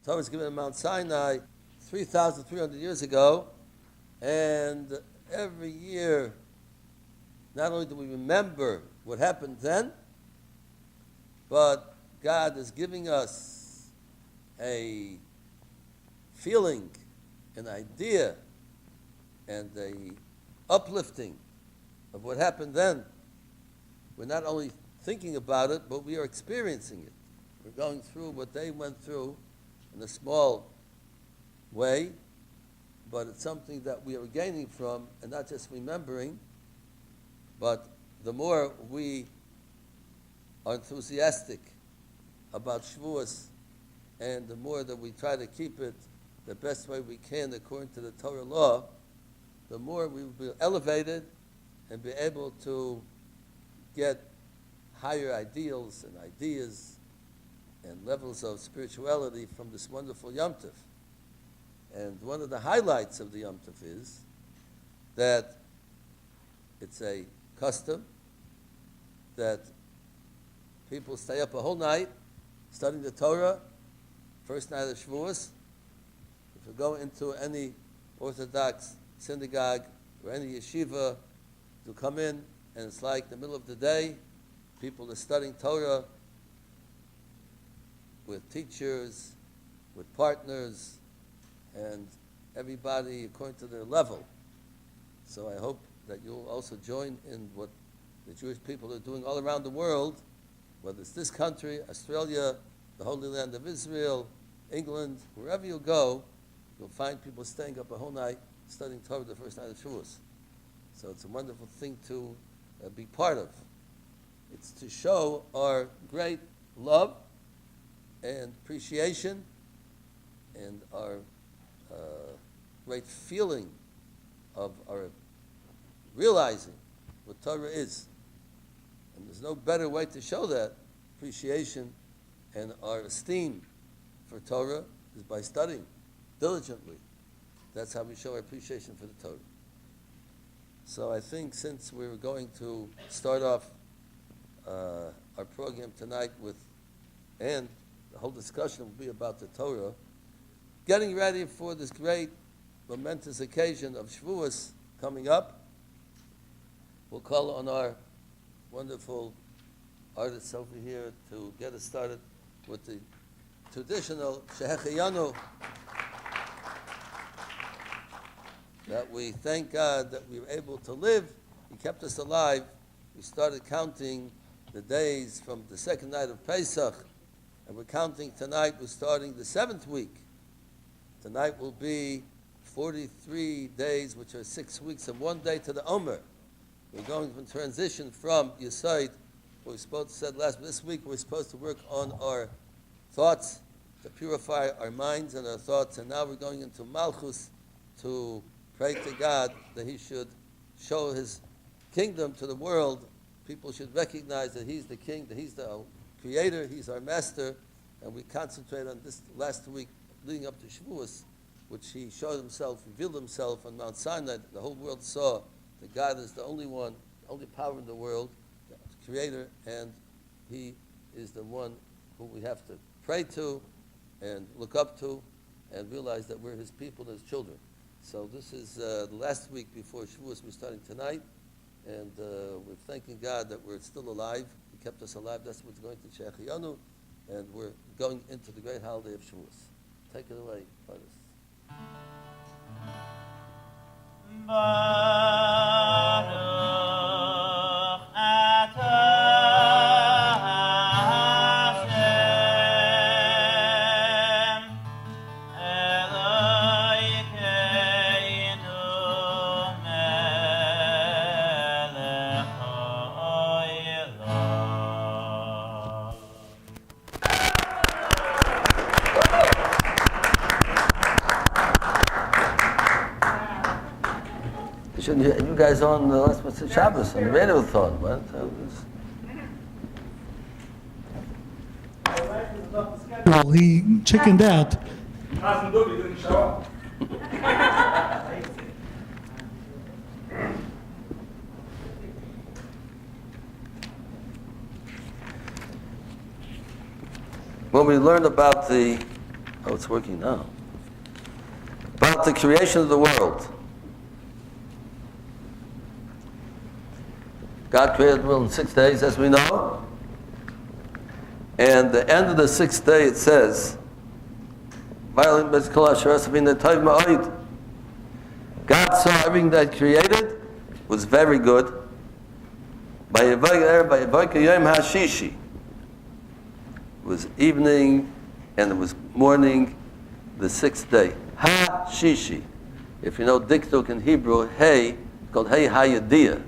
Torah was given on Mount Sinai 3,300 years ago, and every year, not only do we remember what happened then, but God is giving us a feeling, an idea, and a uplifting of what happened then. We're not only thinking about it, but we are experiencing it. We're going through what they went through in a small way, but it's something that we are gaining from, and not just remembering, but the more we are enthusiastic about Shavuos, and the more that we try to keep it the best way we can according to the Torah law, the more we will be elevated and be able to get higher ideals and ideas and levels of spirituality from this wonderful Yom Tov. And one of the highlights of the Yom Tov is that it's a custom that people stay up a whole night studying the Torah, first night of Shavuos. If you go into any Orthodox synagogue or any yeshiva, to come in, and it's like the middle of the day, people are studying Torah with teachers, with partners, and everybody according to their level. So I hope that you'll also join in what the Jewish people are doing all around the world, whether it's this country, Australia, the Holy Land of Israel, England, wherever you go, you'll find people staying up a whole night studying Torah the first night of Shavuos. So it's a wonderful thing to be part of. It's to show our great love and appreciation and our great feeling of our realizing what Torah is. And there's no better way to show that appreciation and our esteem for Torah is by studying diligently. That's how we show our appreciation for the Torah. So I think since we're going to start off our program tonight with, and the whole discussion will be about the Torah, getting ready for this great momentous occasion of Shavuos coming up, we'll call on our wonderful artists over here to get us started with the traditional Shehecheyanu, that we thank God that we were able to live. He kept us alive. We started counting the days from the second night of Pesach, and we're counting tonight. We're starting the 7th week. Tonight will be 43 days, which are 6 weeks and 1 day to the Omer. We're going to transition from Yesod, what we supposed to said this week, we're supposed to work on our thoughts, to purify our minds and our thoughts, and now we're going into Malchus to pray to God that He should show His kingdom to the world. People should recognize that He's the King, that He's the Creator, He's our Master, and we concentrate on this last week leading up to Shavuos, which He showed Himself, revealed Himself on Mount Sinai. The whole world saw that God is the only one, the only power in the world, the Creator, and He is the one who we have to pray to and look up to and realize that we're His people, His children. So this is the last week before Shavuos. We're starting tonight, and we're thanking God that we're still alive. He kept us alive. That's what's going to Shehecheyanu, and we're going into the great holiday of Shavuos. Take it away, artists. You guys on the last Mitzvah Shabbos on the radio thought, what? Well, he chickened out. When we learned about the Oh, it's working now. About the creation of the world. God created the world in 6 days, as we know. And the end of the 6th day, it says, God saw everything that created was very good. It was evening and it was morning, the 6th day. Ha-shishi. If you know diktuk in Hebrew, hey, it's called hey hayadiyah.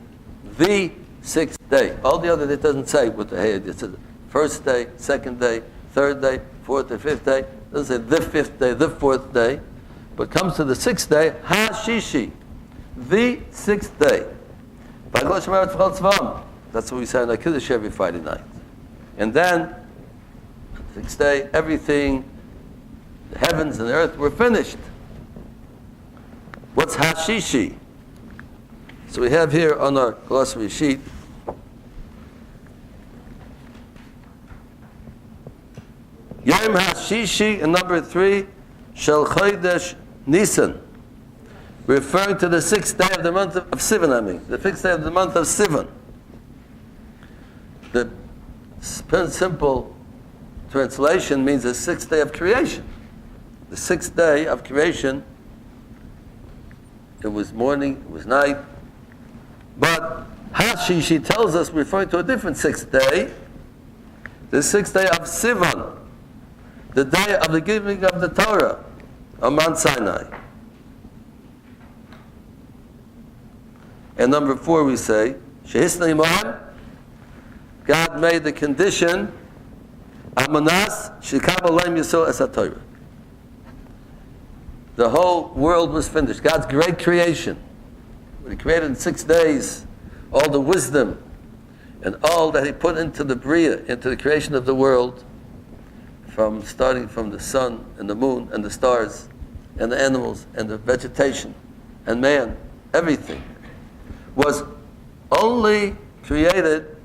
The 6th day. All the other, it doesn't say what the hey, it says first day, second day, third day, fourth or fifth day. It doesn't say the 5th day, the 4th day. But comes to the 6th day, ha-shishi. The 6th day. That's what we say on our Kiddush every Friday night. And then, the 6th day, everything, the heavens and the earth were finished. What's hashishi? So we have here on our glossary sheet, Yom hashishi, and number 3, Shel Chodesh Nisan, referring to the 6th day of the month of Sivan, the 6th day of the month of Sivan. The simple translation means the 6th day of creation. The 6th day of creation, it was morning, it was night. But Hashishi tells us, referring to a different 6th day, the 6th day of Sivan, the day of the giving of the Torah on Mount Sinai. And number 4 we say, Shehisnei Mohem, God made the condition, Amanas Shikab Alayim Yisrael Es HaTorah. The whole world was finished. God's great creation. When He created in 6 days, all the wisdom and all that He put into the Bria, into the creation of the world, starting from the sun and the moon and the stars and the animals and the vegetation and man, everything, was only created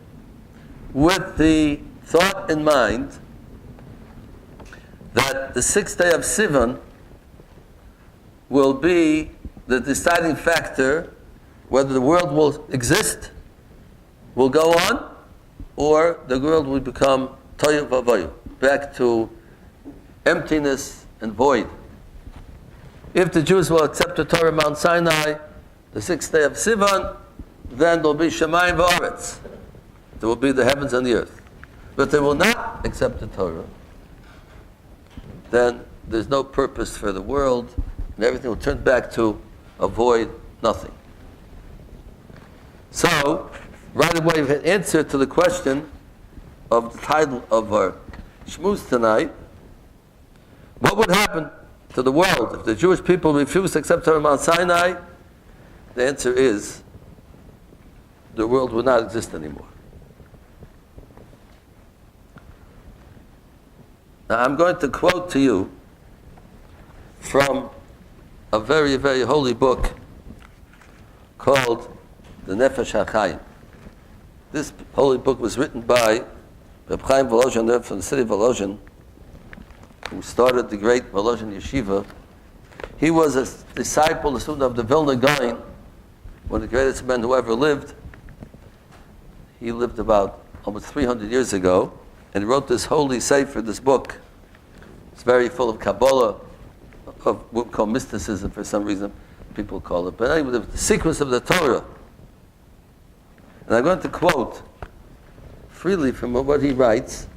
with the thought in mind that the 6th day of Sivan will be the deciding factor whether the world will exist, will go on, or the world will become toyu vavoyu, back to emptiness and void. If the Jews will accept the Torah Mount Sinai, the 6th day of Sivan, then there will be Shemayim v'aretz. There will be the heavens and the earth. But if they will not accept the Torah, then there's no purpose for the world, and everything will turn back to a void, nothing. So, right away we have an answer to the question of the title of our Shmuz tonight. What would happen to the world if the Jewish people refuse to accept Torah Mount Sinai? The answer is, the world would not exist anymore. Now I'm going to quote to you from a very, very holy book called the Nefesh HaChaim. This holy book was written by Rabbi Chaim Mintz from the city of Volozhin, who started the great Volozhin Yeshiva. He was a disciple, a student of the Vilna Gaon, one of the greatest men who ever lived. He lived about almost 300 years ago, and he wrote this holy sefer, this book. It's very full of Kabbalah, of what we call mysticism for some reason, people call it. But anyway, the secrets of the Torah. And I'm going to quote freely from what he writes,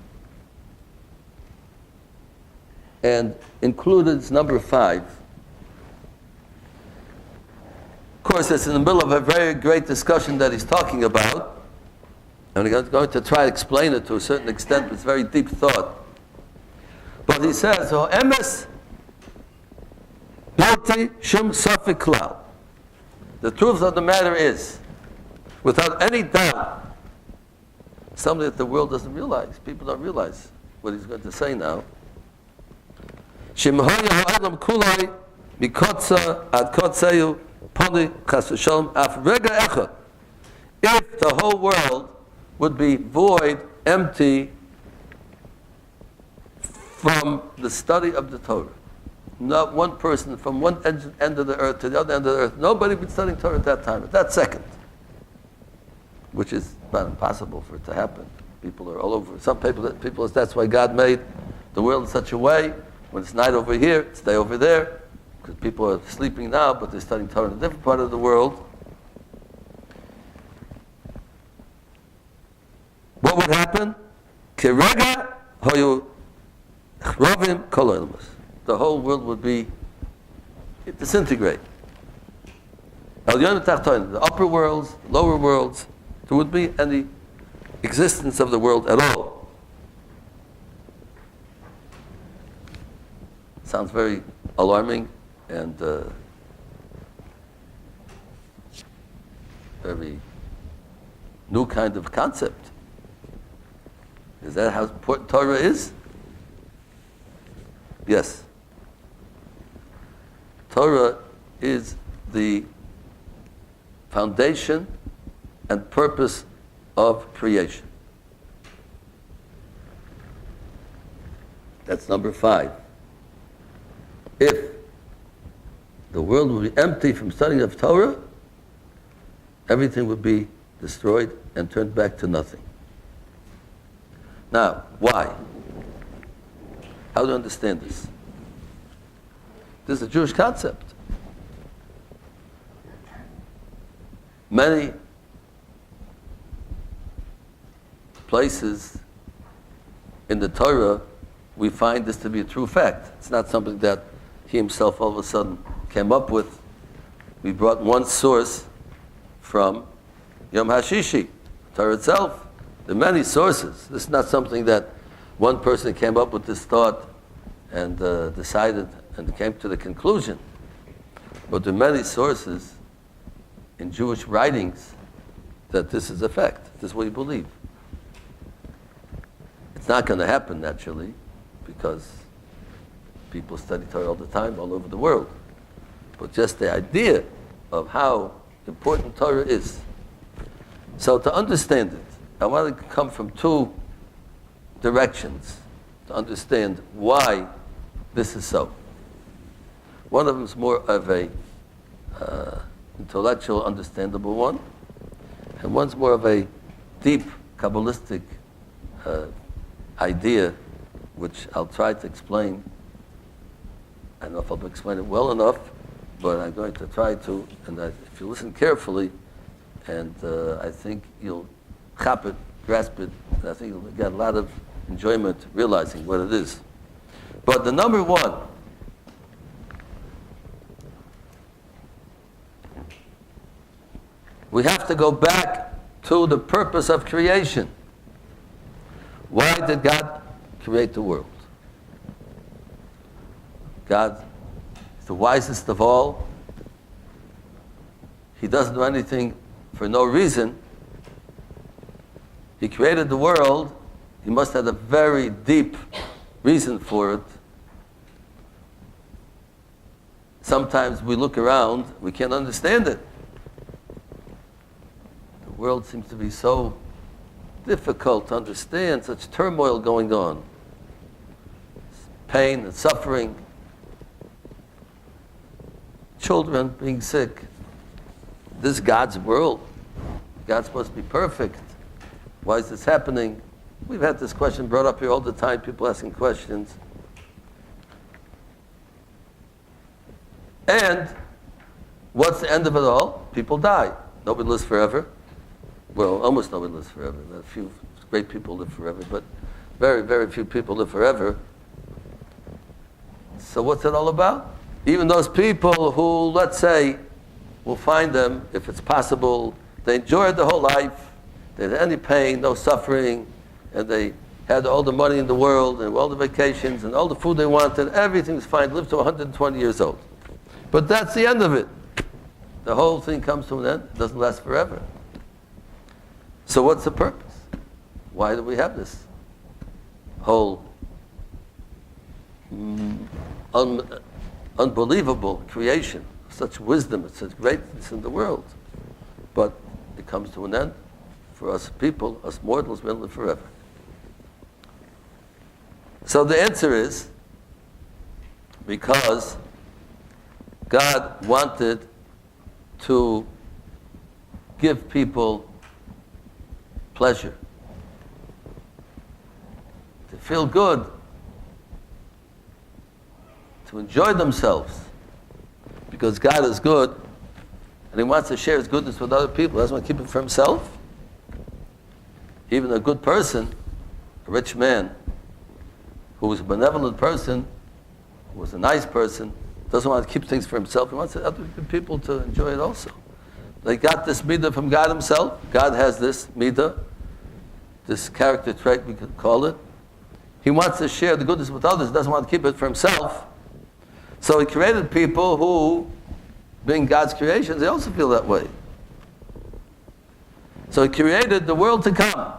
and included number 5. Of course, it's in the middle of a very great discussion that he's talking about, and I'm going to try to explain it to a certain extent. It's very deep thought. But he says, "Oh, emes bilti shum safek klal." The truth of the matter is, without any doubt, something that the world doesn't realize. People don't realize what he's going to say now. Shemhoya ha'adam kulai mikotza ad kotzeyu poni chas v'shalom af rega echad. If the whole world would be void, empty, from the study of the Torah. Not one person from one end of the earth to the other end of the earth. Nobody been studying Torah at that time, at that second. Which is not impossible for it to happen. People are all over. Some people, that's why God made the world in such a way. When it's night over here, it's day over there. Because people are sleeping now, but they're studying Torah in a different part of the world. What would happen? Kerega hoyu chrovim kol oilamos. The whole world would be disintegrate. The upper worlds, lower worlds, there would be any existence of the world at all. Sounds very alarming and very new kind of concept. Is that how important Torah is? Yes. Torah is the foundation and purpose of creation. That's number 5. If the world would be empty from studying of Torah, everything would be destroyed and turned back to nothing. Now, why? How do you understand this? This is a Jewish concept. Many places in the Torah we find this to be a true fact. It's not something that he himself all of a sudden came up with. We brought one source from Yom HaShishi, Torah itself. There are many sources. This is not something that one person came up with this thought and decided and came to the conclusion. But there are many sources in Jewish writings that this is a fact. This is what you believe. It's not going to happen naturally because people study Torah all the time all over the world. But just the idea of how important Torah is. So to understand it, I want to come from 2 directions to understand why this is so. One of them is more of a intellectual, understandable one, and one's more of a deep Kabbalistic idea, which I'll try to explain. I don't know if I'll explain it well enough, but I'm going to try to, and if you listen carefully, and I think you'll grasp it, and I think you'll get a lot of enjoyment realizing what it is. But the number 1, we have to go back to the purpose of creation. Why did God create the world? God is the wisest of all. He doesn't do anything for no reason. He created the world. He must have a very deep reason for it. Sometimes we look around, we can't understand it. The world seems to be so difficult to understand, such turmoil going on. Pain and suffering. Children being sick. This is God's world. God's supposed to be perfect. Why is this happening? We've had this question brought up here all the time, people asking questions. And what's the end of it all? People die. Nobody lives forever. Well, almost nobody lives forever. A few great people live forever, but very, very few people live forever. So what's it all about? Even those people who, let's say, we'll find them, if it's possible, they enjoyed the whole life, they had any pain, no suffering, and they had all the money in the world, and all the vacations, and all the food they wanted, everything was fine, lived to 120 years old. But that's the end of it. The whole thing comes to an end, it doesn't last forever. So what's the purpose? Why do we have this whole unbelievable creation, such wisdom, such greatness in the world? But it comes to an end. For us people, us mortals, we don't live forever. So the answer is because God wanted to give people pleasure, to feel good, to enjoy themselves, because God is good and He wants to share His goodness with other people. He doesn't want to keep it for Himself. Even a good person, a rich man, who was a benevolent person, who was a nice person, doesn't want to keep things for himself. He wants other people to enjoy it also. They got this midah from God Himself. God has this midah, this character trait, we could call it. He wants to share the goodness with others. He doesn't want to keep it for Himself. So He created people who, being God's creations, they also feel that way. So He created the world to come,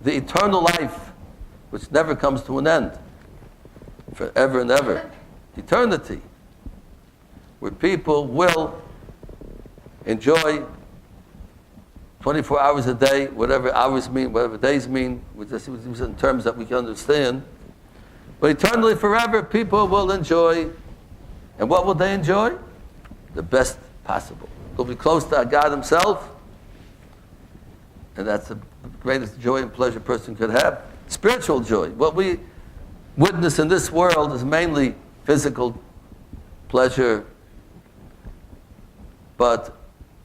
the eternal life, which never comes to an end, forever and ever. Eternity, where people will enjoy 24 hours a day, whatever hours mean, whatever days mean, we just use it in terms that we can understand. But eternally, forever, people will enjoy. And what will they enjoy? The best possible. They'll be close to God Himself, and that's the greatest joy and pleasure a person could have. Spiritual joy. What we witness in this world is mainly physical pleasure, but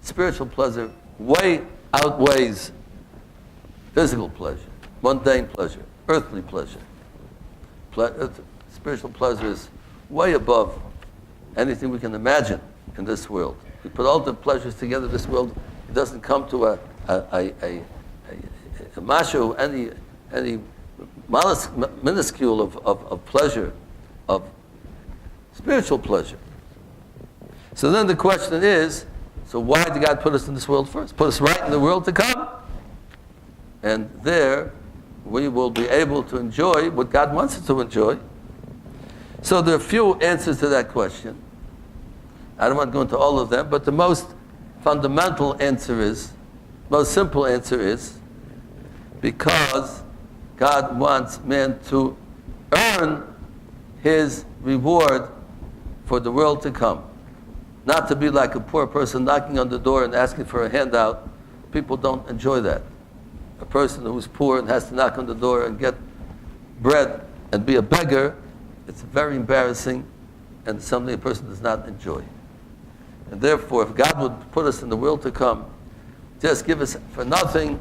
spiritual pleasure way outweighs physical pleasure, mundane pleasure, earthly pleasure. Spiritual pleasure is way above anything we can imagine in this world. We put all the pleasures together in this world, it doesn't come to a mashu, any minuscule of pleasure, of spiritual pleasure. So then the question is, so why did God put us in this world first? Put us right in the world to come. And there we will be able to enjoy what God wants us to enjoy. So there are a few answers to that question. I don't want to go into all of them, but the most fundamental answer is, most simple answer is, because God wants man to earn his reward for the world to come. Not to be like a poor person knocking on the door and asking for a handout. People don't enjoy that. A person who's poor and has to knock on the door and get bread and be a beggar, it's very embarrassing and something a person does not enjoy. And therefore, if God would put us in the world to come, just give us for nothing,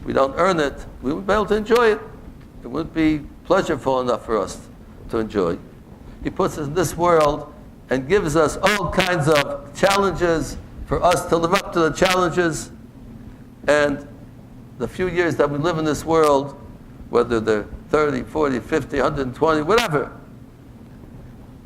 we don't earn it, we wouldn't be able to enjoy it. It wouldn't be pleasureful enough for us to enjoy. He puts us in this world and gives us all kinds of challenges for us to live up to the challenges. And the few years that we live in this world, whether they're 30, 40, 50, 120, whatever,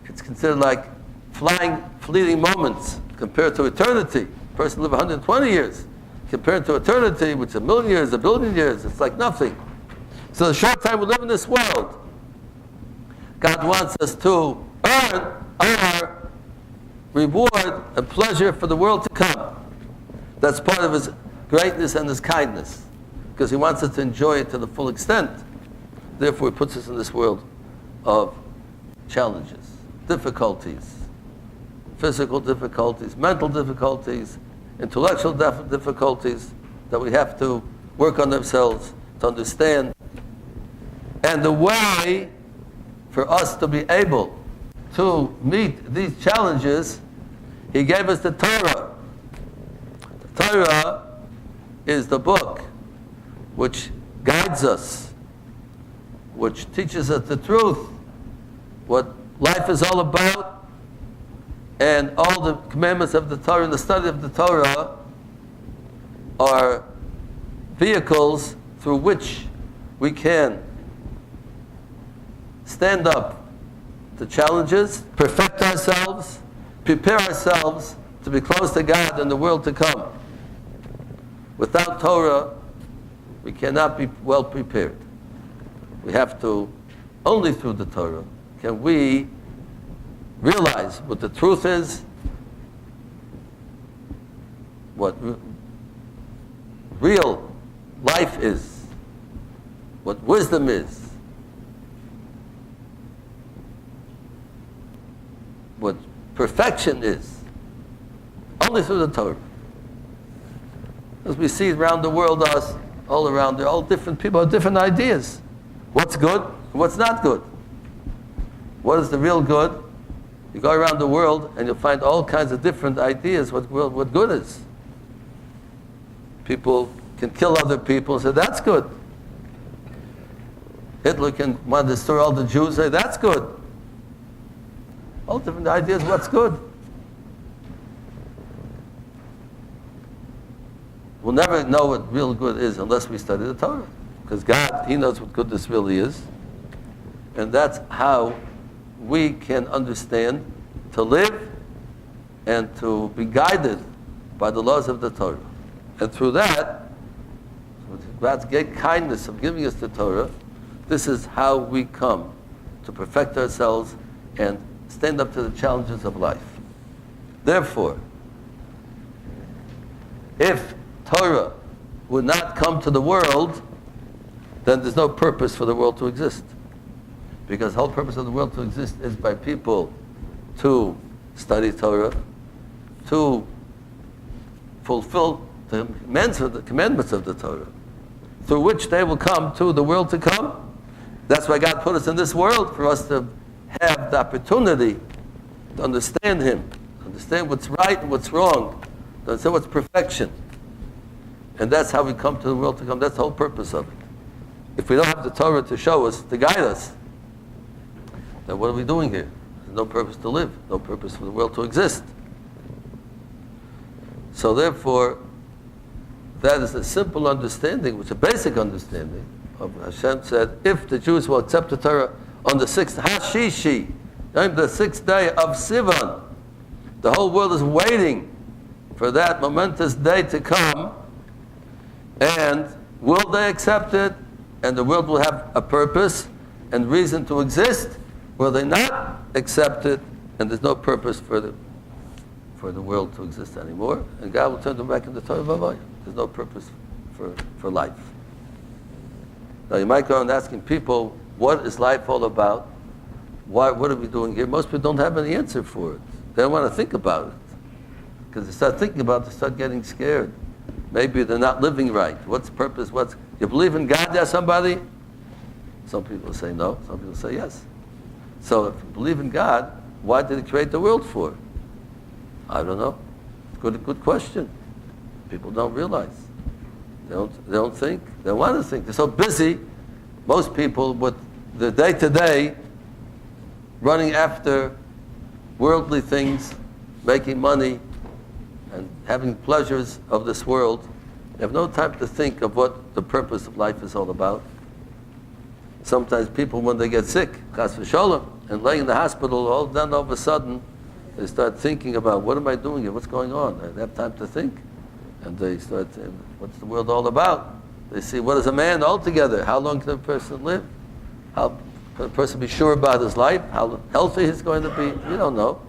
it's considered like fleeting moments compared to eternity. A person lives 120 years. Compared to eternity, which is 1,000,000 years, 1,000,000,000 years, it's like nothing. So the short time we live in this world, God wants us to earn our reward and pleasure for the world to come. That's part of His greatness and His kindness, because He wants us to enjoy it to the full extent. Therefore, He puts us in this world of challenges, difficulties, physical difficulties, mental difficulties, intellectual difficulties that we have to work on ourselves to understand. And the way for us to be able to meet these challenges, He gave us the Torah. The Torah is the book which guides us, which teaches us the truth, what life is all about, and all the commandments of the Torah and the study of the Torah are vehicles through which we can stand up to challenges, perfect ourselves, prepare ourselves to be close to God in the world to come. Without Torah, we cannot be well prepared. We have to, only through the Torah, can we realize what the truth is, what real life is, what wisdom is, what perfection is. Only through the Torah. As we see around the world, us, all around there, all different people have different ideas. What's good and what's not good. What is the real good? You go around the world and you'll find all kinds of different ideas what good is. People can kill other people and say, that's good. Hitler can want to destroy all the Jews, say, that's good. All different ideas what's good. We'll never know what real good is unless we study the Torah. Because God, He knows what goodness really is. And that's how we can understand to live and to be guided by the laws of the Torah. And through that, with God's great kindness of giving us the Torah, this is how we come to perfect ourselves and stand up to the challenges of life. Therefore, if Torah would not come to the world, then there's no purpose for the world to exist. Because the whole purpose of the world to exist is by people to study Torah, to fulfill the commandments of the Torah, through which they will come to the world to come. That's why God put us in this world, for us to have the opportunity to understand Him, understand what's right and what's wrong, to understand what's perfection. And that's how we come to the world to come. That's the whole purpose of it. If we don't have the Torah to show us, to guide us, then what are we doing here? There's no purpose to live, no purpose for the world to exist. So therefore, that is a simple understanding, which is a basic understanding of Hashem said, if the Jews will accept the Torah on the 6th Hashishi, the 6th day of Sivan, the whole world is waiting for that momentous day to come, and will they accept it? And the world will have a purpose and reason to exist. Will they not accept it? And there's no purpose for the world to exist anymore. And God will turn them back into Torah Vavaya. There's no purpose for life. Now you might go around asking people, what is life all about? What are we doing here? Most people don't have any answer for it. They don't want to think about it. Because they start thinking about it, they start getting scared. Maybe they're not living right. What's the purpose? You believe in God, yeah, somebody? Some people say no, some people say yes. So if you believe in God, why did He create the world for? I don't know. Good question. People don't realize. They don't think. They want to think. They're so busy, most people, with the day-to-day, running after worldly things, making money, and having pleasures of this world. They have no time to think of what the purpose of life is all about. Sometimes people, when they get sick, chas v'sholem, and lay in the hospital, then all of a sudden, they start thinking about, what am I doing here? What's going on? They have time to think. And they start saying, what's the world all about? They see, what is a man altogether? How long can a person live? How can a person be sure about his life? How healthy he's going to be? We don't know.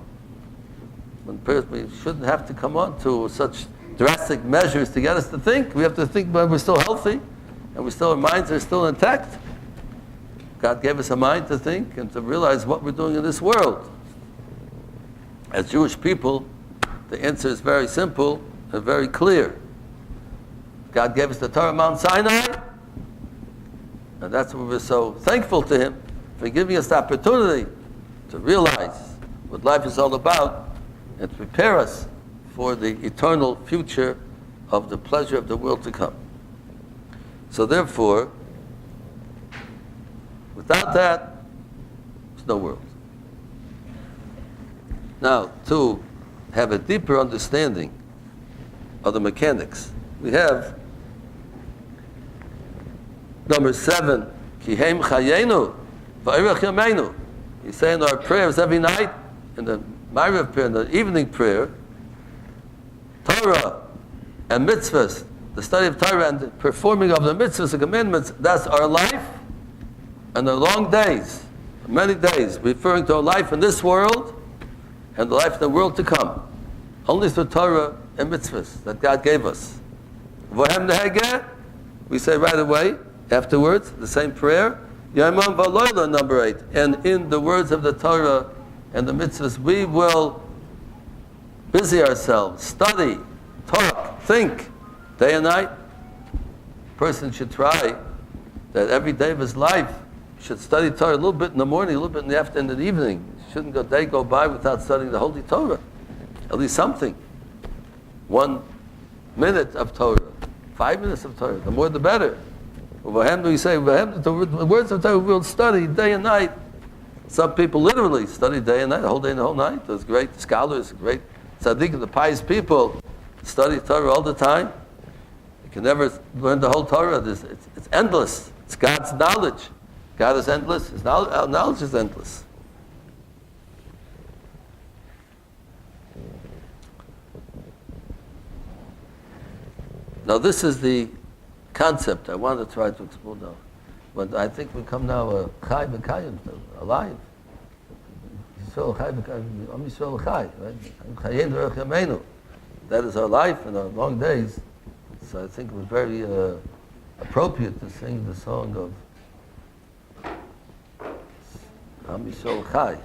We shouldn't have to come on to such drastic measures to get us to think. We have to think when we're still healthy and our minds are still intact. God gave us a mind to think and to realize what we're doing in this world. As Jewish people, the answer is very simple and very clear. God gave us the Torah Mount Sinai, and that's why we're so thankful to Him for giving us the opportunity to realize what life is all about and to prepare us for the eternal future of the pleasure of the world to come. So therefore, without that, there's no world. Now, to have a deeper understanding of the mechanics, we have number 7, Kihem Chayenu, Va'irach Yameinu. We say in our prayers every night, in the Ma'ariv prayer, in the evening prayer, Torah and mitzvahs, the study of Torah and the performing of the mitzvahs and commandments, that's our life and the long days, many days, referring to our life in this world and the life in the world to come. Only through Torah and mitzvahs that God gave us. Vohem nehegeh, we say right away, afterwards, the same prayer, Yomam v'loila, number 8. And in the words of the Torah, and the mitzvahs, we will busy ourselves, study, talk, think, day and night. A person should try that every day of his life should study Torah a little bit in the morning, a little bit in the afternoon, and the evening. Shouldn't a day go by without studying the Holy Torah. At least something. 1 minute of Torah, 5 minutes of Torah. The more the better. We say, the words of Torah we'll study day and night. Some people literally study day and night, the whole day and the whole night. Those great scholars, great tzaddikim, the pious people, study Torah all the time. You can never learn the whole Torah. It's endless. It's God's knowledge. God is endless. Our knowledge is endless. Now this is the concept I want to try to explore now. But I think we come now chai v'kayim, alive. Yisrael chai v'kayim, Am Yisrael chai, right? Chayim derech yameinu. That is our life and our long days. So I think it was very appropriate to sing the song of Am Yisrael chai.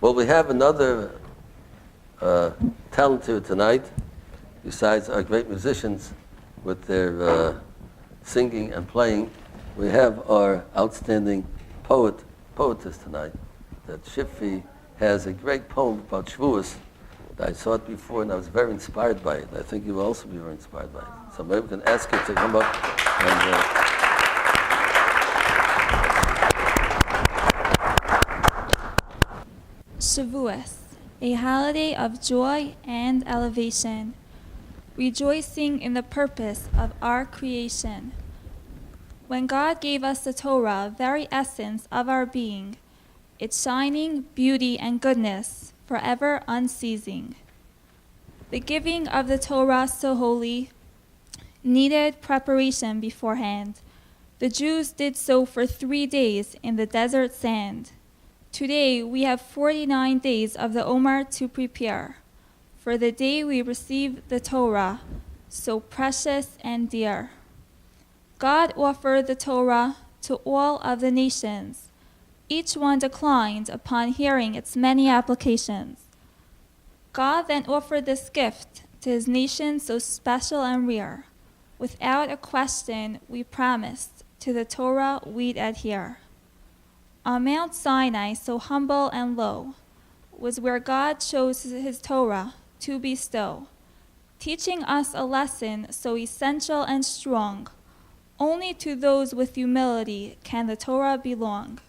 Well, we have another talent here tonight, besides our great musicians with their singing and playing. We have our outstanding poetess tonight, that Shifri has a great poem about Shavuos. I saw it before and I was very inspired by it. I think you will also be very inspired by it. So maybe we can ask you to come up and... Shavuos, a holiday of joy and elevation, rejoicing in the purpose of our creation. When God gave us the Torah, very essence of our being, its shining beauty and goodness, forever unceasing. The giving of the Torah so holy needed preparation beforehand. The Jews did so for 3 days in the desert sand. Today we have 49 days of the Omer to prepare for the day we receive the Torah, so precious and dear. God offered the Torah to all of the nations. Each one declined upon hearing its many applications. God then offered this gift to his nation so special and rare. Without a question, we promised to the Torah we'd adhere. On Mount Sinai, so humble and low, was where God chose his Torah to bestow, teaching us a lesson so essential and strong. Only to those with humility can the Torah belong.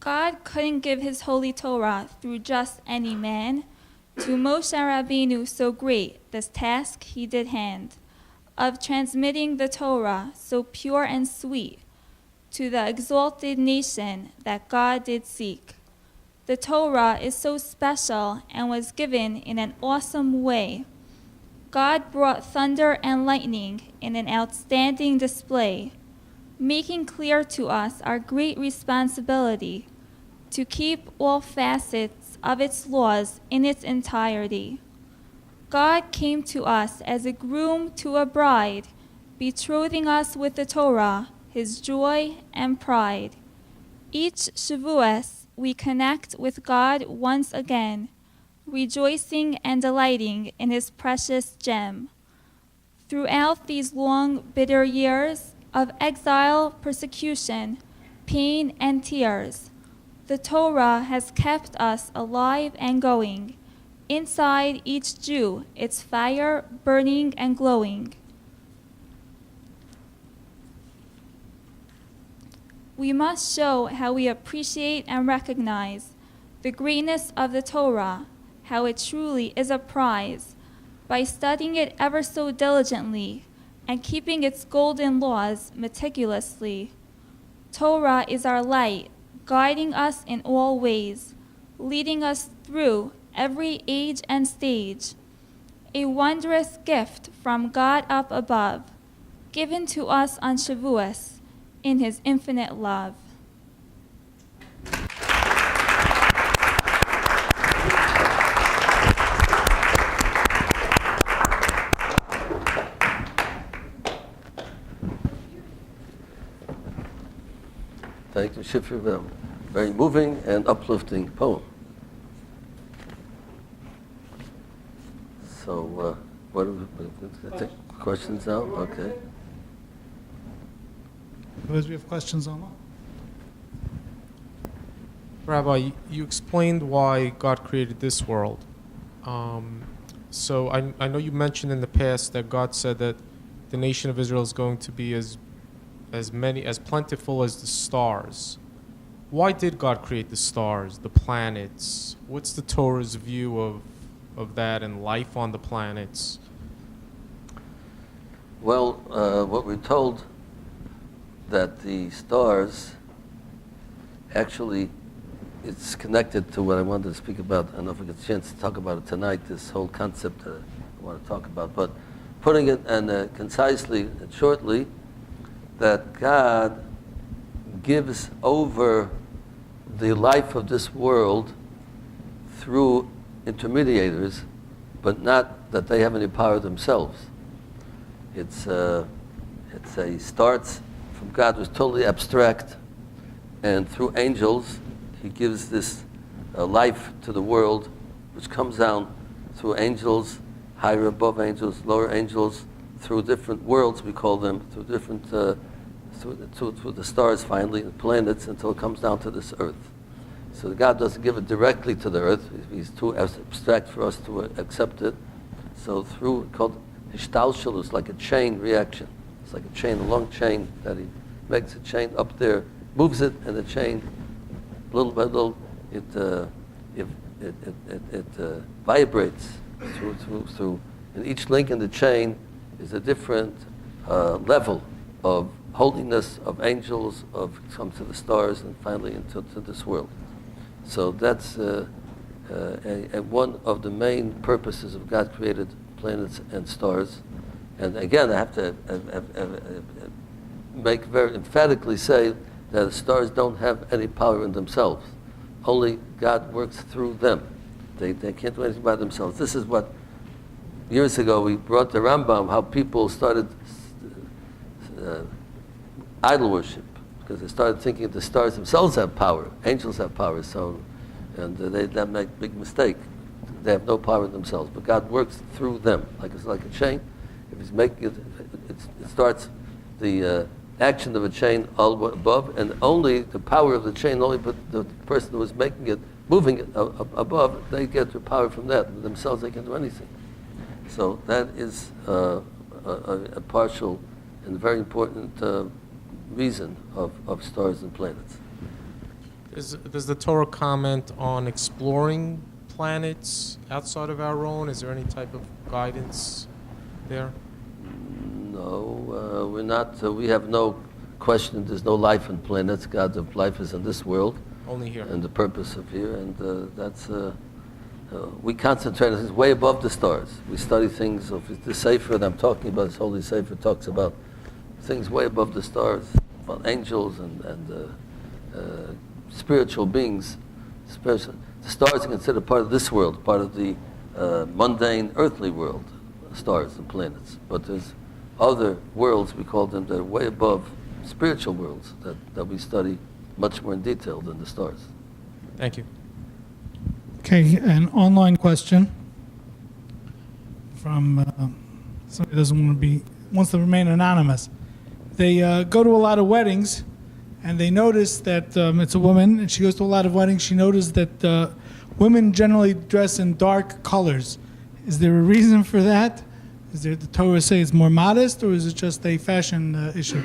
God couldn't give his holy Torah through just any man. To Moshe Rabbeinu so great this task he did hand, of transmitting the Torah so pure and sweet to the exalted nation that God did seek. The Torah is so special and was given in an awesome way. God brought thunder and lightning in an outstanding display, making clear to us our great responsibility to keep all facets of its laws in its entirety. God came to us as a groom to a bride, betrothing us with the Torah, his joy and pride. Each Shavuos we connect with God once again, rejoicing and delighting in his precious gem. Throughout these long, bitter years of exile, persecution, pain, and tears, the Torah has kept us alive and going. Inside each Jew, its fire burning and glowing. We must show how we appreciate and recognize the greatness of the Torah, how it truly is a prize, by studying it ever so diligently and keeping its golden laws meticulously. Torah is our light, guiding us in all ways, leading us through every age and stage. A wondrous gift from God up above, given to us on Shavuos in his infinite love. Thank you, Shifra. Very moving and uplifting poem. So, what are we take questions now? Okay. Those we have questions on? Rabbi, you explained why God created this world. So I know you mentioned in the past that God said that the nation of Israel is going to be as plentiful as the stars. Why did God create the stars, the planets? What's the Torah's view of that and life on the planets? Well, what we're told that the stars actually, it's connected to what I wanted to speak about. I don't know if we get a chance to talk about it tonight, this whole concept I want to talk about, but putting it concisely and shortly, that God gives over the life of this world through intermediators, but not that they have any power themselves. He starts from God, who's totally abstract, and through angels, he gives this life to the world, which comes down through angels, higher above angels, lower angels, through different worlds, we call them, through different, through the stars finally, the planets, until it comes down to this earth. So God doesn't give it directly to the earth. He's too abstract for us to accept it. So through, called Hishtalshel, it's like a chain reaction. It's like a chain, a long chain, that he makes a chain up there, moves it, and the chain, little by little, it vibrates through. And each link in the chain is a different level of holiness, of angels, of come to the stars, and finally into this world. So that's one of the main purposes of God created planets and stars. And again, I have to make very emphatically say that the stars don't have any power in themselves. Only God works through them. They can't do anything by themselves. This is what, years ago, we brought the Rambam, how people started idol worship, because they started thinking the stars themselves have power, angels have power, and they make a big mistake. They have no power in themselves, but God works through them, it's like a chain. If he's making it, it starts the action of a chain all the way above, and only the power of the chain, only but the person who is making it, moving it above, they get the power from that. Themselves, they can do anything. So that is a partial and very important reason of stars and planets. Does the Torah comment on exploring planets outside of our own? Is there any type of guidance there? No, we're not. We have no question. There's no life on planets. God's life is in this world. Only here. and the purpose of here, and that's we concentrate on things way above the stars. We study things of the Sefer that I'm talking about. This Holy Sefer talks about things way above the stars, about angels and spiritual beings. The stars are considered part of this world, part of the mundane earthly world, stars and planets. But there's other worlds, we call them, that are way above spiritual worlds that we study much more in detail than the stars. Thank you. Okay, an online question from somebody who wants to remain anonymous. They go to a lot of weddings, and they notice that it's a woman, and she goes to a lot of weddings. She noticed that women generally dress in dark colors. Is there a reason for that? Is there, the Torah say it's more modest, or is it just a fashion issue?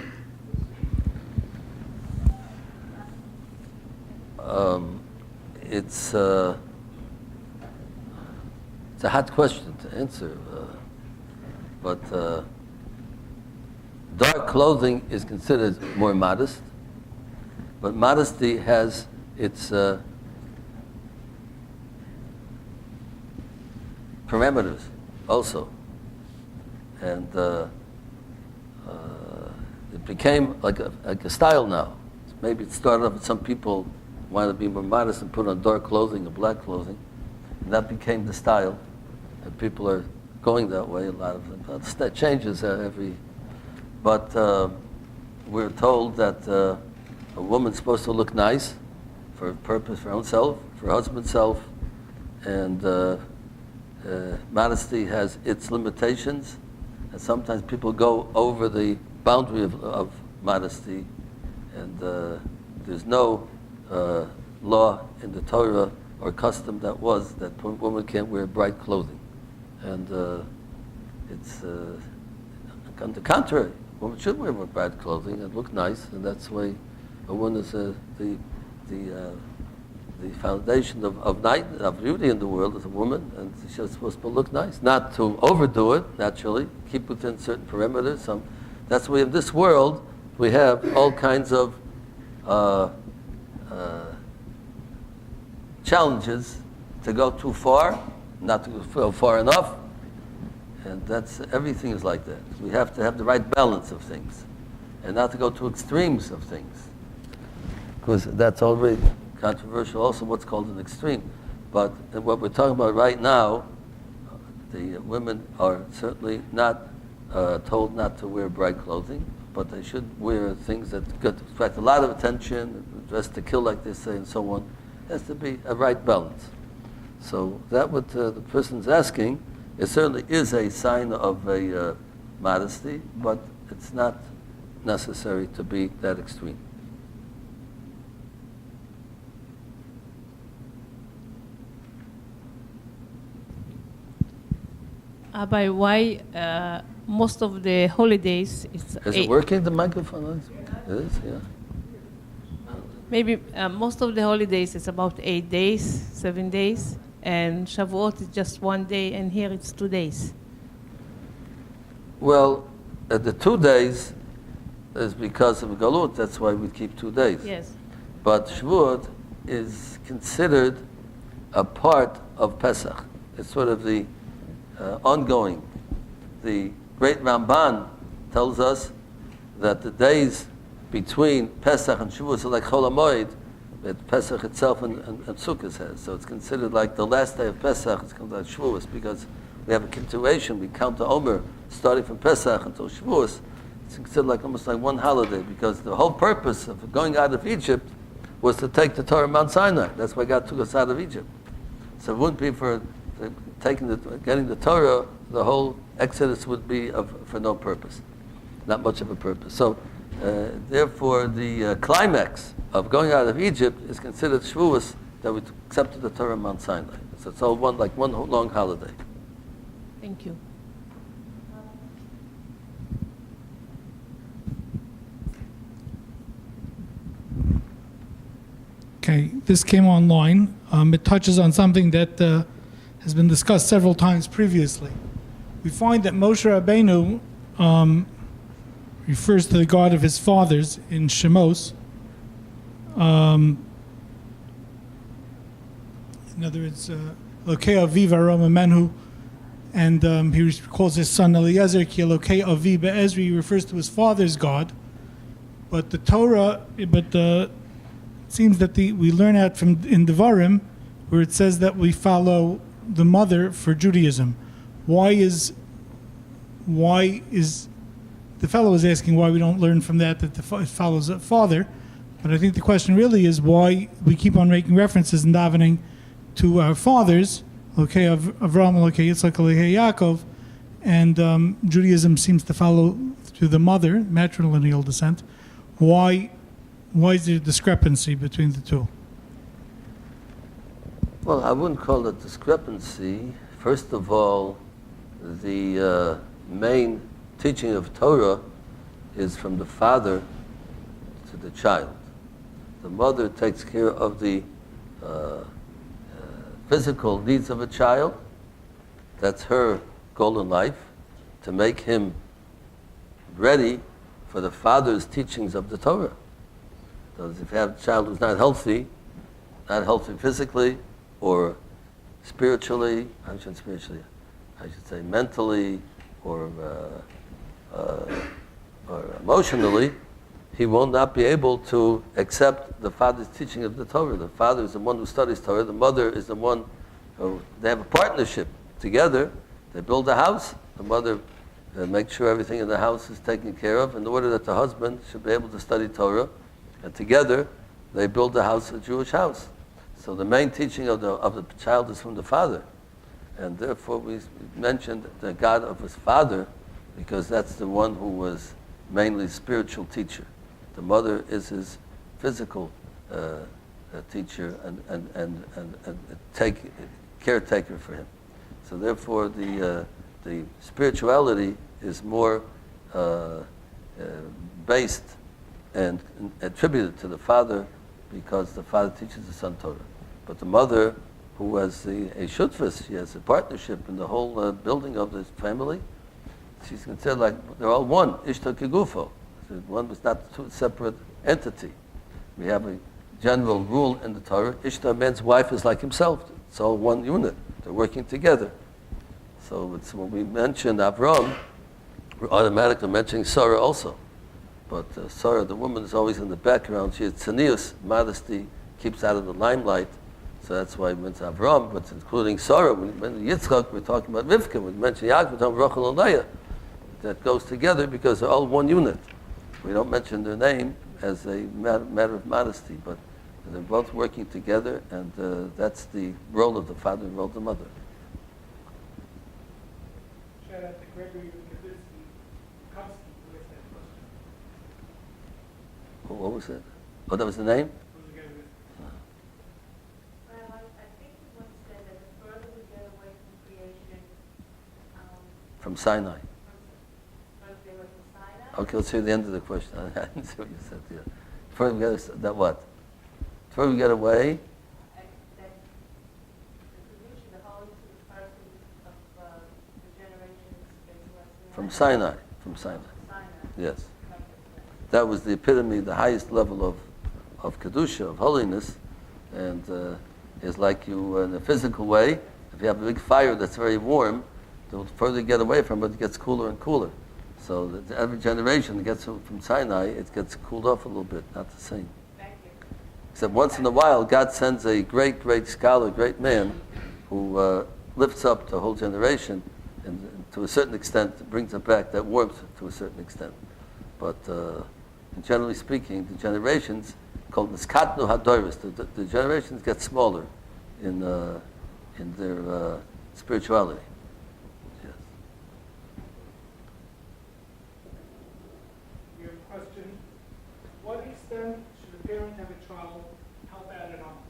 It's a hard question to answer, but dark clothing is considered more modest, but modesty has its parameters also, and it became like a style now. Maybe it started off with some people wanted to be more modest and put on dark clothing or black clothing, and that became the style, and people are going that way. A lot of them. That changes every. But we're told that a woman's supposed to look nice for a purpose, for her own self, for her husband's self, and modesty has its limitations, and sometimes people go over the boundary of modesty, and there's no law in the Torah or custom that woman can't wear bright clothing, and it's on the contrary, woman should wear more bright clothing and look nice, and that's the way a woman is the foundation of beauty in the world is a woman, and she's supposed to look nice, not to overdo it. Naturally, keep within certain parameters. That's why in this world we have all kinds of challenges to go too far, not to go far enough, and everything is like that. We have to have the right balance of things, and not to go to extremes of things, because that's already controversial. Also, what's called an extreme. But what we're talking about right now, the women are certainly not told not to wear bright clothing, but they should wear things that attract a lot of attention, dressed to kill, like they say, and so on. There has to be a right balance. So that what the person's asking, it certainly is a sign of a modesty, but it's not necessary to be that extreme. By why most of the holidays it's Is it working, the microphone? It is, yeah. Maybe most of the holidays it's about 8 days, 7 days, and Shavuot is just 1 day, and here it's 2 days. Well, the 2 days is because of Galut. That's why we keep 2 days. Yes. But Shavuot is considered a part of Pesach. It's sort of the ongoing. The great Ramban tells us that the days between Pesach and Shavuot are like Chol HaMoed that Pesach itself and Sukkot has. So it's considered like the last day of Pesach. It's called like Shavuot because we have a continuation. We count the Omer starting from Pesach until Shavuot. It's considered like almost like one holiday because the whole purpose of going out of Egypt was to take the Torah Mount Sinai. That's why God took us out of Egypt. So it wouldn't be for getting the Torah, the whole Exodus would be for no purpose, not much of a purpose. So, therefore, the climax of going out of Egypt is considered Shavuos, that we accepted the Torah Mount Sinai. So it's all one long holiday. Thank you. Okay, this came online. It touches on something that has been discussed several times previously. We find that Moshe Rabbeinu refers to the God of his fathers in Shemos. In other words, Elokei Avi V'Arom Menhu, and he calls his son Eliezer Ki Elokei Avi Be'ezri. He refers to his father's God. But the Torah, it seems that we learn out in Devarim, where it says that we follow the mother for Judaism. Why is the fellow is asking why we don't learn from that it follows the father? But I think the question really is why we keep on making references in davening to our fathers, okay, Avraham, okay, Yitzchak, okay, Yaakov, and Judaism seems to follow through the mother, matrilineal descent. Why is there a discrepancy between the two? Well, I wouldn't call it discrepancy. First of all, the main teaching of Torah is from the father to the child. The mother takes care of the physical needs of a child. That's her goal in life, to make him ready for the father's teachings of the Torah. Because if you have a child who's not healthy physically or spiritually, I should say mentally or emotionally, he will not be able to accept the father's teaching of the Torah. The father is the one who studies Torah. The mother is the one who, they have a partnership together. They build a house. The mother makes sure everything in the house is taken care of in order that the husband should be able to study Torah. And together, they build the house, a Jewish house. So the main teaching of the child is from the father. And therefore we mentioned the God of his father, because that's the one who was mainly spiritual teacher. The mother is his physical teacher and caretaker for him. So therefore the spirituality is more based and attributed to the father, because the father teaches the son Torah. But the mother, who has a shutfus, she has a partnership in the whole building of this family, she's considered like they're all one, ishta kegufo. One was not two separate entity. We have a general rule in the Torah, ishta, man's wife, is like himself. It's all one unit. They're working together. So it's when we mention Avram, we're automatically mentioning Sarah also. But Sarah, the woman, is always in the background. She has tzenius, modesty, keeps out of the limelight. So that's why we mention Avram, but including Sarah. When we mention Yitzchak, we're talking about Rivka. When we mention Yaakov, we're talking about Rachel and Leah. That goes together because they're all one unit. We don't mention their name as a matter of modesty, but they're both working together, and that's the role of the father and role of the mother. Shout out to Gregory Kutsky. What was it? Oh, that was the name? From Sinai. Okay, let's hear the end of the question. I didn't see what you said. Yeah. Before we get that what? Before we get away. From Sinai. From Sinai. Yes. That was the epitome, the highest level of kedusha, of holiness, and is like you in a physical way. If you have a big fire that's very warm, the further you get away from it, it gets cooler and cooler. So that every generation that gets from Sinai, it gets cooled off a little bit, not the same. Thank you. Except once in a while, God sends a great, great scholar, great man, who lifts up the whole generation, and to a certain extent brings it back, that warmth to a certain extent. But generally speaking, the generations, called Niskatnu Hadoris, the generations get smaller in their spirituality. We have a question. To what extent should a parent have a child help out at home?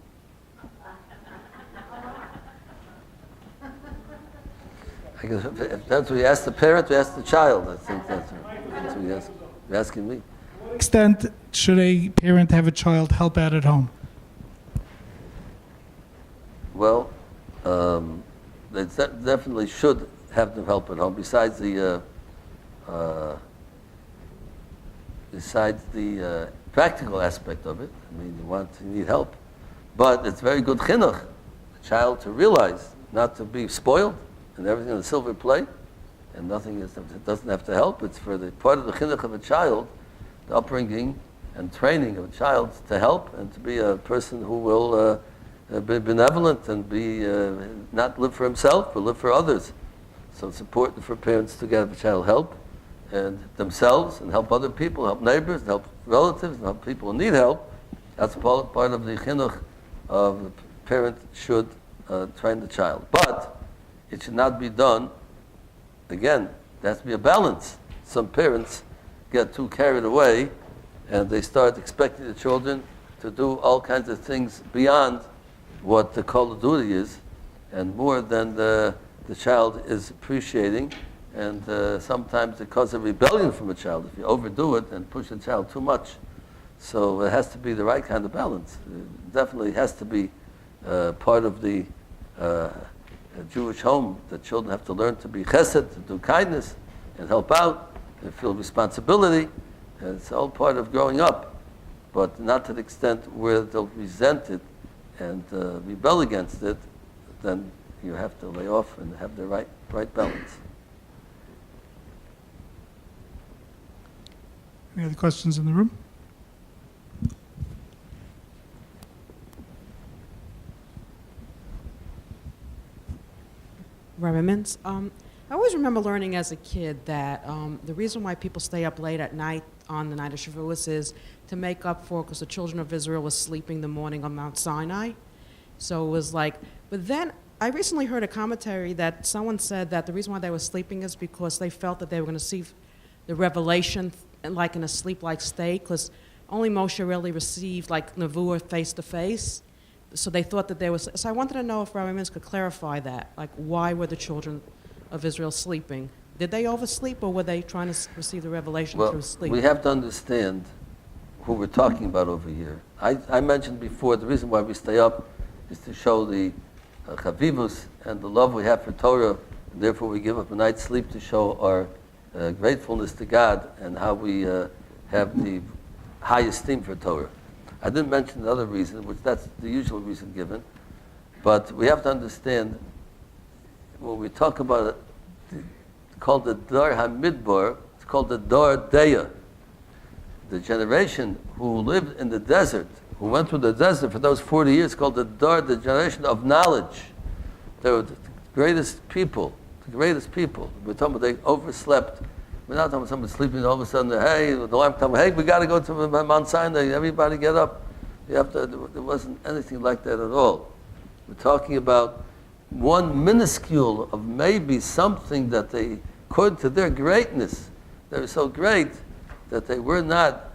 I guess if that's what we ask the parent, we ask the child. I think that's what we ask. You're asking me. To what extent should a parent have a child help out at home? Well, they definitely should have them help at home. Besides the practical aspect of it, I mean, you need help, but it's very good chinuch. The child to realize not to be spoiled and everything on a silver plate, and nothing is, it doesn't have to help. It's for the part of the chinuch of a child, the upbringing and training of a child to help and to be a person who will be benevolent and be not live for himself but live for others. So it's important for parents to get a child help and themselves and help other people, help neighbors, help relatives, and help people who need help. That's part of the chinuch of the parent should train the child. But it should not be done, again, there has to be a balance. Some parents get too carried away and they start expecting the children to do all kinds of things beyond what the call of duty is and more than the child is appreciating. And sometimes it causes a rebellion from a child if you overdo it and push the child too much. So it has to be the right kind of balance. It definitely has to be part of the Jewish home. The children have to learn to be chesed, to do kindness and help out and feel responsibility. And it's all part of growing up, but not to the extent where they'll resent it and rebel against it. Then you have to lay off and have the right balance. Any other questions in the room? Rabbi Mintz, I always remember learning as a kid that the reason why people stay up late at night on the night of Shavuos is to make up for, because the children of Israel were sleeping the morning on Mount Sinai. So it was like, but then I recently heard a commentary that someone said that the reason why they were sleeping is because they felt that they were going to see the revelation like in a sleep-like state, because only Moshe really received like Nevuah face-to-face. So they thought that there was, so I wanted to know if Rabbi Mintz could clarify that. Like, why were the children of Israel sleeping? Did they oversleep, or were they trying to receive the revelation through sleep? We have to understand who we're talking about over here. I mentioned before the reason why we stay up is to show the chavivus and the love we have for Torah, and therefore we give up a night's sleep to show our gratefulness to God and how we have the high esteem for Torah. I didn't mention the other reason, which that's the usual reason given, but we have to understand when we talk about it, it's called the Dar HaMidbar, it's called the Dar Deya. The generation who lived in the desert, who went through the desert for those 40 years, called the Dar, the generation of knowledge. They were the greatest people, We're talking about they overslept. We're not talking about somebody sleeping all of a sudden, hey, the alarm comes, hey, we got to go to Mount Sinai, everybody get up. There wasn't anything like that at all. We're talking about one minuscule of maybe something that they, according to their greatness, they were so great that they were not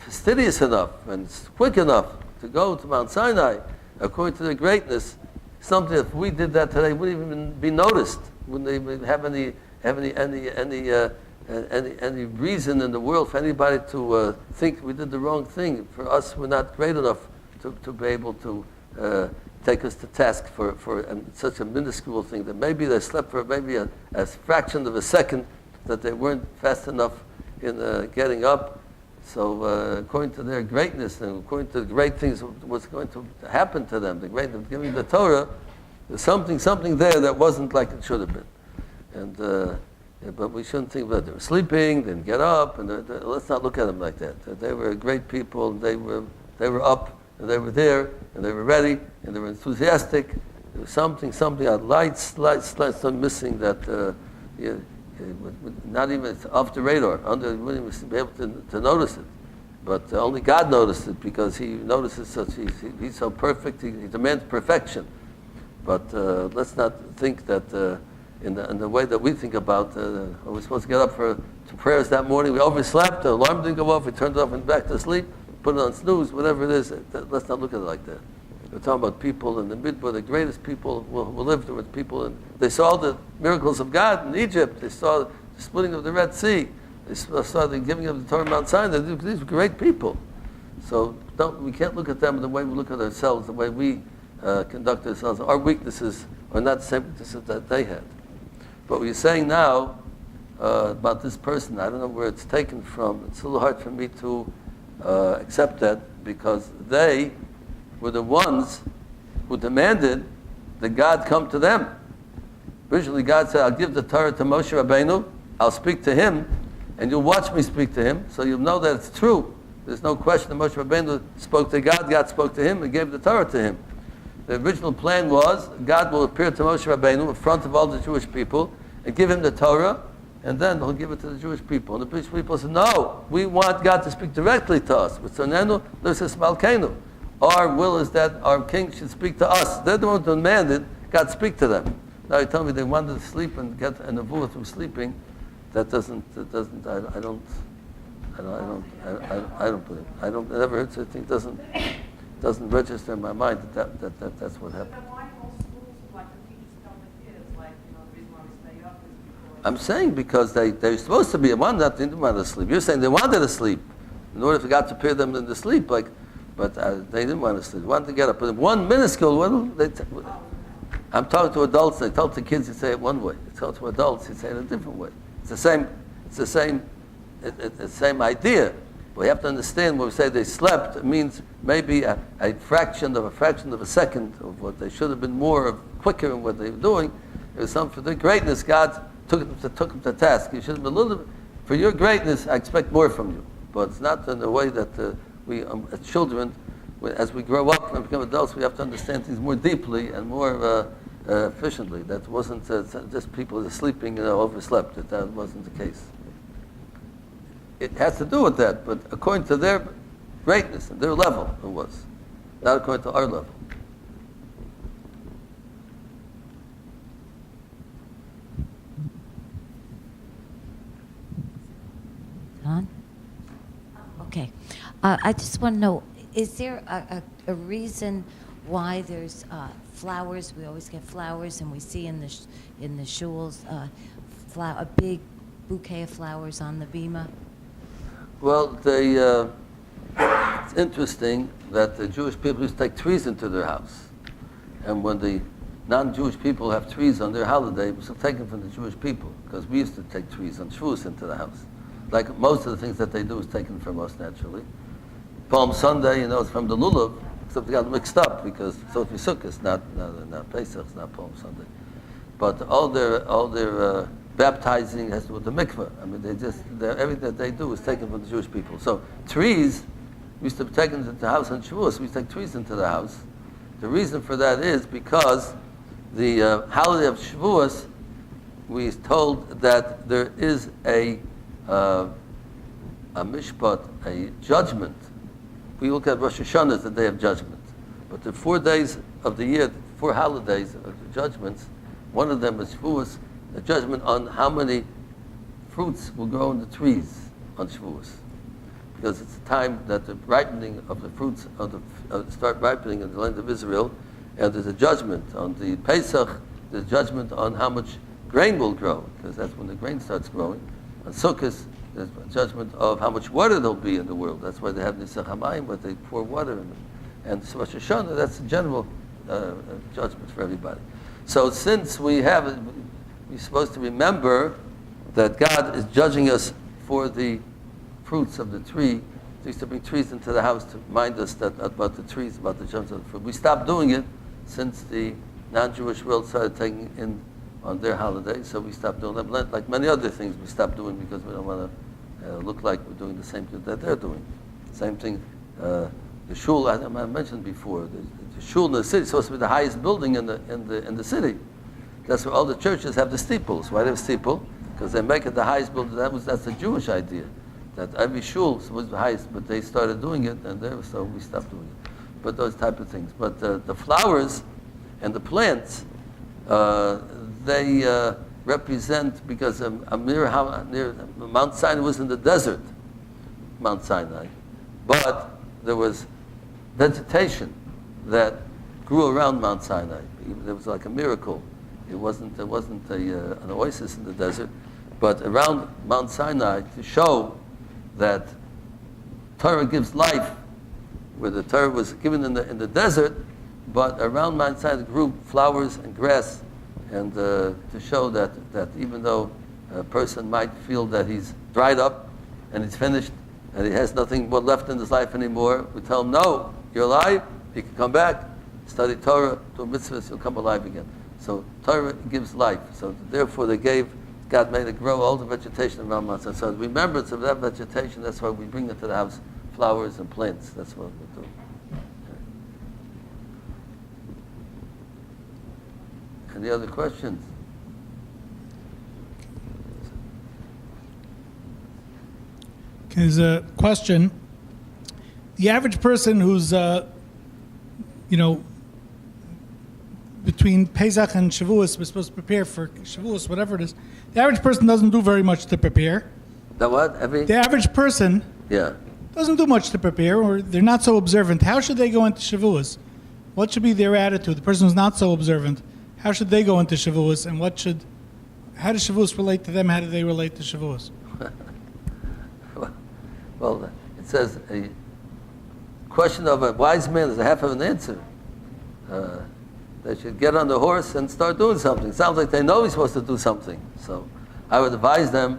fastidious enough and quick enough to go to Mount Sinai. According to their greatness, something if we did that today wouldn't even be noticed. Wouldn't even have any reason in the world for anybody to think we did the wrong thing. For us, we're not great enough to be able to take us to task for such a minuscule thing that maybe they slept for maybe a fraction of a second, that they weren't fast enough in getting up. So according to their greatness and according to the great things what's going to happen to them, the great of giving the Torah, there's something there that wasn't like it should have been. And but we shouldn't think about it. They were sleeping, didn't get up, and let's not look at them like that. They were great people, and they were up, and they were there, and they were ready, and they were enthusiastic. There was something lights missing that not even it's off the radar. We wouldn't even be able to notice it. But only God noticed it, because He notices such. He's so perfect. He demands perfection. But let's not think that in the way that we think about. We're supposed to get up to prayers that morning. We overslept. The alarm didn't go off. We turned it off and back to sleep. Put it on snooze. Whatever it is. Let's not look at it like that. We're talking about people in the Midbar, the greatest people who lived. There were people, and they saw the miracles of God in Egypt. They saw the splitting of the Red Sea. They saw the giving of the Torah Mount Sinai. These were great people. So we can't look at them the way we look at ourselves, the way we conduct ourselves. Our weaknesses are not the same weaknesses that they had. But what you're saying now about this person, I don't know where it's taken from. It's a little hard for me to accept that, because they were the ones who demanded that God come to them. Originally, God said, I'll give the Torah to Moshe Rabbeinu, I'll speak to him, and you'll watch me speak to him, so you'll know that it's true. There's no question that Moshe Rabbeinu spoke to God, God spoke to him, and gave the Torah to him. The original plan was, God will appear to Moshe Rabbeinu in front of all the Jewish people, and give him the Torah, and then he'll give it to the Jewish people. And the Jewish people said, no, we want God to speak directly to us. Our will is that our king should speak to us. They're the ones who demanded God speak to them. Now you tell me they wanted to sleep and get an nevuah through sleeping. I don't believe. I never heard such a thing. Doesn't register in my mind that's what happened. I'm saying because they're supposed to be one that didn't want to sleep. You're saying they wanted to sleep in order for God to prepare them to sleep, but they didn't want to sleep. They wanted to get up. But one minuscule, I'm talking to adults. They tell the kids, you say it one way. They tell to adults, you say it a different way. It's the same idea. But we have to understand when we say they slept, it means maybe a fraction of a second of what they should have been quicker in what they were doing. It was something for their greatness. God took them to task. You should have been a little bit, for your greatness, I expect more from you. But it's not in the way that we, as children, as we grow up and become adults, we have to understand things more deeply and more efficiently. That wasn't just people sleeping, overslept. That wasn't the case. It has to do with that, but according to their greatness and their level, it was. Not according to our level. On? Okay. I just want to know, is there a reason why there's flowers? We always get flowers, and we see in the shuls a big bouquet of flowers on the bima. Well, it's interesting that the Jewish people used to take trees into their house. And when the non-Jewish people have trees on their holiday, it was taken from the Jewish people, because we used to take trees on Shavuos into the house. Like most of the things that they do is taken from us naturally. Palm Sunday, it's from the Lulav, except they got mixed up because it's supposed to be Sukkot, not Pesach, it's not Palm Sunday. But all their baptizing has to do with the mikveh. I mean, everything that they do is taken from the Jewish people. So trees, we used to be taken into the house on Shavuos. We used to take trees into the house. The reason for that is because the holiday of Shavuos, we told that there is a mishpat, a judgment. We look at Rosh Hashanah as the day of judgment. But the 4 days of the year, 4 holidays of the judgments, one of them is Shavuos, the judgment on how many fruits will grow in the trees on Shavuos. Because it's the time that the ripening of the fruits start ripening in the land of Israel, and there's a judgment on the Pesach, there's a judgment on how much grain will grow, because that's when the grain starts growing. On Sukkot, there's a judgment of how much water there'll be in the world. That's why they have Nisach HaMayim, but they pour water in them. And Rosh Hashanah, that's the general judgment for everybody. So since we're supposed to remember that God is judging us for the fruits of the tree. They used to bring trees into the house to remind us about the trees, about the judgment of the fruit. We stopped doing it since the non-Jewish world started taking in on their holidays, so we stopped doing them. Like many other things we stopped doing because we don't want to look like we're doing the same thing that they're doing. Same thing, the shul, I mentioned before, the shul in the city is supposed to be the highest building in the city. That's where all the churches have the steeples. Why they have steeple? Because they make it the highest building. That's the Jewish idea. That every shul was the highest, but they started doing it, and so we stopped doing it. But those type of things. But the flowers and the plants, they represent, because near Mount Sinai was in the desert, Mount Sinai, but there was vegetation that grew around Mount Sinai. There was like a miracle. There wasn't an oasis in the desert, but around Mount Sinai to show that Torah gives life, where the Torah was given in the desert, but around Mount Sinai grew flowers and grass, and to show that even though a person might feel that he's dried up and he's finished and he has nothing more left in his life anymore, we tell him, no, you're alive, you can come back, study Torah, do mitzvahs, you'll come alive again. So Torah gives life. So therefore God made it grow all the vegetation around Mount Sinai. So remembrance of that vegetation, that's why we bring into the house flowers and plants. That's what we do. Any other questions? There's a question. The average person who's, between Pesach and Shavuos, we're supposed to prepare for Shavuos, whatever it is. The average person doesn't do very much to prepare. The what? The average person doesn't do much to prepare, or they're not so observant. How should they go into Shavuos? What should be their attitude? The person who's not so observant, how should they go into Shavuos, and how does Shavuos relate to them? How do they relate to Shavuos? Well, it says a question of a wise man is a half of an answer. They should get on the horse and start doing something. It sounds like they know he's supposed to do something. So I would advise them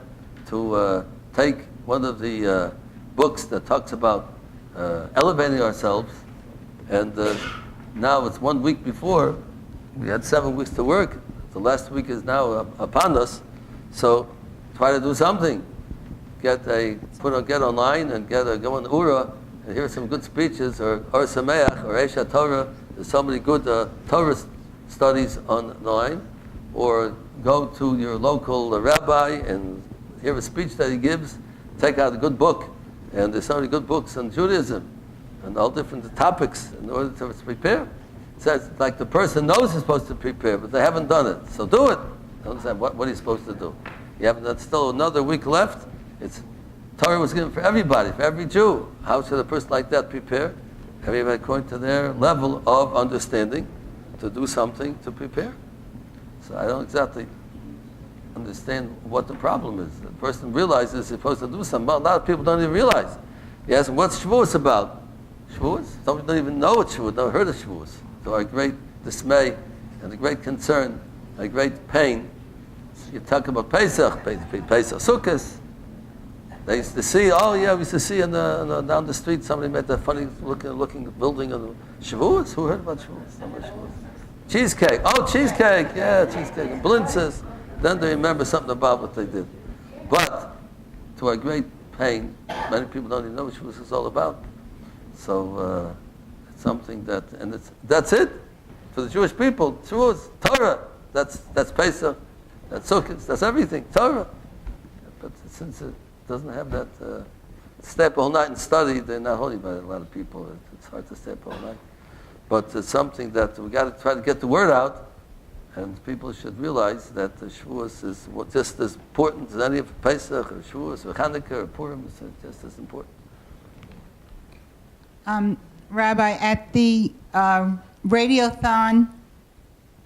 to take one of the books that talks about elevating ourselves. And now it's 1 week before. We had 7 weeks to work. The last week is now upon us. So try to do something. Get online and go on Oorah and hear some good speeches, or Sameach, or Esha Torah. There's so many good Torah studies online. Or go to your local rabbi and hear a speech that he gives. Take out a good book. And there's so many good books on Judaism and all different topics in order to prepare. It says, like the person knows he's supposed to prepare, but they haven't done it. So do it. Understand what are you supposed to do? You have that's still another week left. Torah was given for everybody, for every Jew. How should a person like that prepare? Everybody according to their level of understanding to do something to prepare. So I don't exactly understand what the problem is. The person realizes he's supposed to do something. Well, a lot of people don't even realize. You ask them, what's Shavuos about? Shavuos? Some people don't even know what Shavuos, never heard of Shavuos. So our great dismay and a great concern, a great pain. So you talk about Pesach, Sukkot. They used to see, we used to see down the street somebody made that funny looking building on Shavuos. Who heard about Shavuos? Cheesecake. Oh, cheesecake. Yeah, cheesecake. And blintzes. Then they remember something about what they did. But to our great pain, many people don't even know what Shavuos is all about. So it's something that's it for the Jewish people. Shavuos, Torah. That's Pesach. That's Sukkot. That's everything. Torah. But since it doesn't have that stay up all night and study, they're not holy by a lot of people. It's hard to stay up all night. But it's something that we got to try to get the word out, and people should realize that the Shavuos is just as important as any of Pesach or Shavuos or Hanukkah or Purim. It's just as important. Rabbi, at the radiothon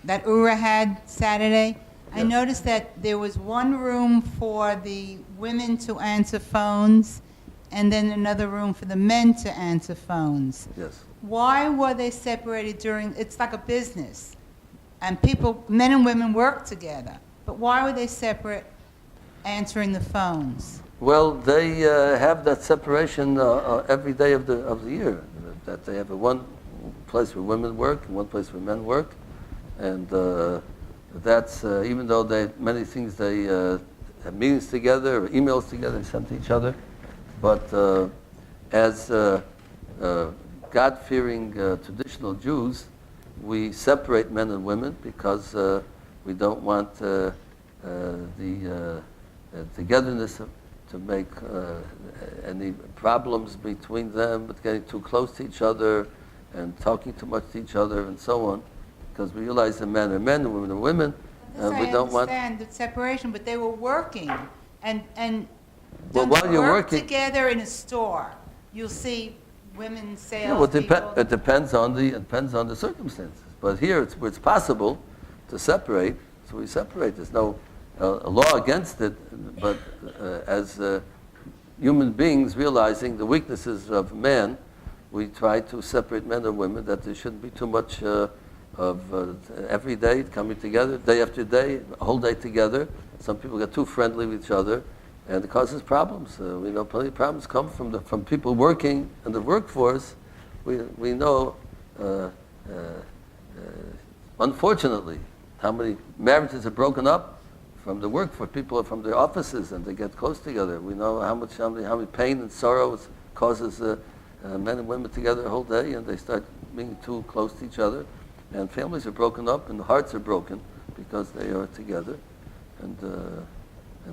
that Oorah had Saturday, I noticed that there was one room for the women to answer phones and then another room for the men to answer phones. Yes. Why were they separated it's like a business, and men and women work together, but why were they separate answering the phones? Well, they have that separation every day of the year, that they have one place where women work and one place where men work, and that's even though many things they have meetings together or emails together and send to each other, but as God-fearing traditional Jews, we separate men and women because we don't want the togetherness to make any problems between them, but getting too close to each other and talking too much to each other and so on. Because we realize that men are men and women are women, and we don't want. I understand the separation, but they were working, and well, while you're working together in a store, you'll see women sales. Yeah, well, it depends on the circumstances. But here, where it's possible to separate, so we separate. There's no a law against it, but as human beings realizing the weaknesses of man, we try to separate men and women. That there shouldn't be too much. Of every day coming together, day after day, a whole day together. Some people get too friendly with each other, and it causes problems. We know plenty of problems come from people working in the workforce. We know unfortunately, how many marriages are broken up from the workforce. People are from their offices and they get close together. We know how many pain and sorrow causes men and women together the whole day, and they start being too close to each other. And families are broken up and the hearts are broken because they are together. And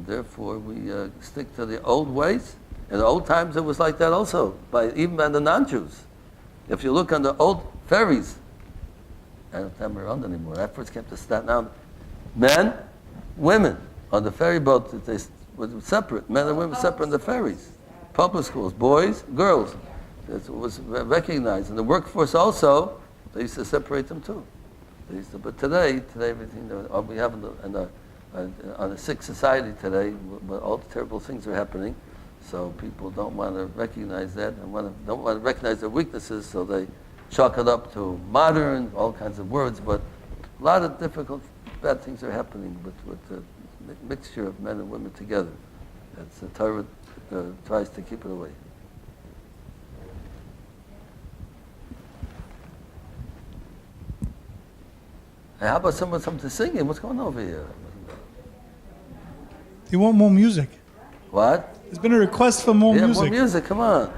therefore we stick to the old ways. In the old times it was like that also, even by the non-Jews. If you look on the old ferries, I don't have them around anymore. I first came to Staten Island. Men, women on the ferry boat, they were separate. Men and women separate on the ferries. Public schools, boys, girls. It was recognized. And the workforce also, they used to separate them too. But today everything we have on a sick society today, all the terrible things are happening. So people don't want to recognize that and don't want to recognize their weaknesses, so they chalk it up to modern, all kinds of words. But a lot of difficult, bad things are happening with the mixture of men and women together. That's the Torah tries to keep it away. Hey, how about something singing? What's going on over here? You want more music? What? There's been a request for more music. More music, come on.